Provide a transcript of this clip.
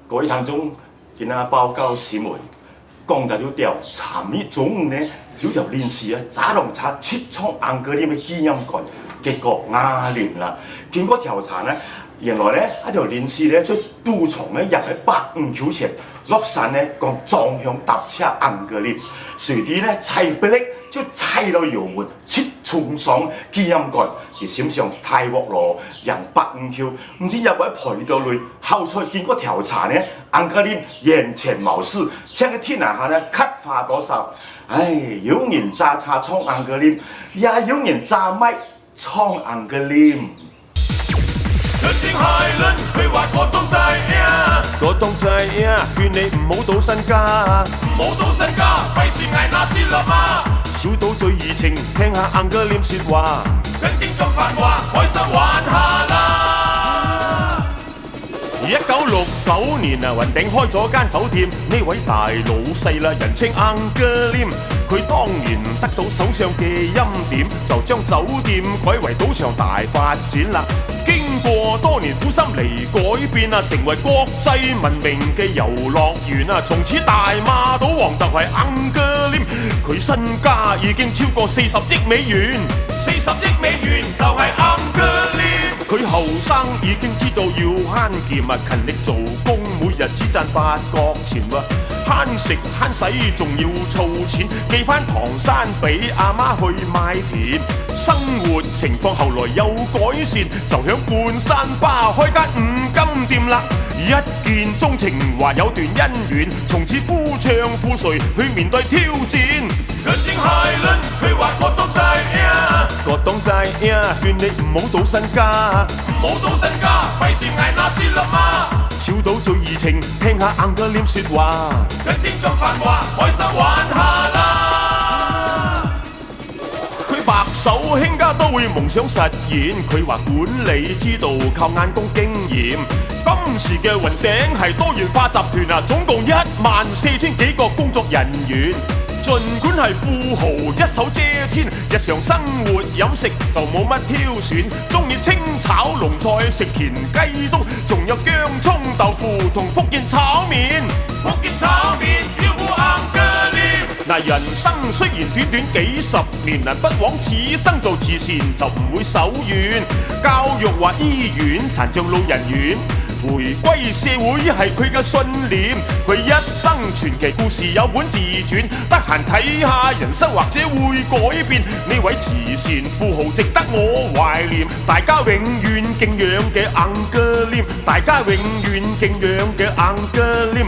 各位聽眾，今仔報告新聞，講到了調查米中午呢，有條人士啊，早上查7創紅哥啉的紀念館，結果啞鈴啦。經過調查呢，原來呢，一條人士呢，在賭場呢入去85球前，落山呢，講撞向搭車紅哥啉，隨地呢踩不力就踩到油門，7衝上紀念館，而閃上大鑊路贏85球，唔知入位賠到累，後來經過調查呢，紅哥啉完全冇事，請個天下呢咳化多少？唉，有人揸叉創紅哥啉，也有人揸咪創紅哥啉。人定海倫，佢話個東仔呀，個東仔呀，勸你唔好賭身家，唔好賭身家，費事捱那先啦嘛。小賭最怡情，聽下紅哥啉説話，跟經咁繁華，開心玩下啦。1969年啊，雲頂開咗間酒店，呢位大老細啦，人稱紅哥啉，佢當年得到首相嘅欽點，就將酒店改為賭場大發展啦。經過多年苦心嚟改變啊，成為國際聞名嘅遊樂園啊，從此大馬賭王就係紅哥啉，佢身家已經超過40億美元，40億美元就係紅哥啉。佢後生已經知道要慳儉啊，勤力做工，每日只賺8角錢喎，慳食慳使仲要儲錢，寄翻唐山俾阿媽去買田。生活情況後來有改善，就響半山巴開間五金店啦。一見鍾情話有段姻緣，從此夫唱婦隨去面對挑戰。人定海倫，佢話個東仔呀，個東仔呀，勸你唔好賭身家，唔好賭身家，費事捱那先啦嘛。小賭最怡情，聽下紅哥啉説話，跟啲咁繁華，開心玩下啦。佢白手興家都會夢想實現，佢話管理之道靠眼光經驗。今時嘅雲頂係多元化集團啊，總共14000幾個工作人員。儘管係富豪一手遮天，日常生活飲食就冇乜挑選，中意清炒龍菜食田雞粥，仲有薑葱豆腐同福建炒麵。福建炒麵招呼紅哥啉。嗱，人生雖然短短幾十年啊，不枉此生做慈善就唔會手軟。教育或醫院、殘障老人院，回歸社會係佢嘅信念。佢一生傳奇故事有本自傳，得閒睇下人生或者會改變。呢位慈善富豪值得我懷念，大家永遠敬仰嘅紅哥啉，大家永遠敬仰嘅紅哥啉。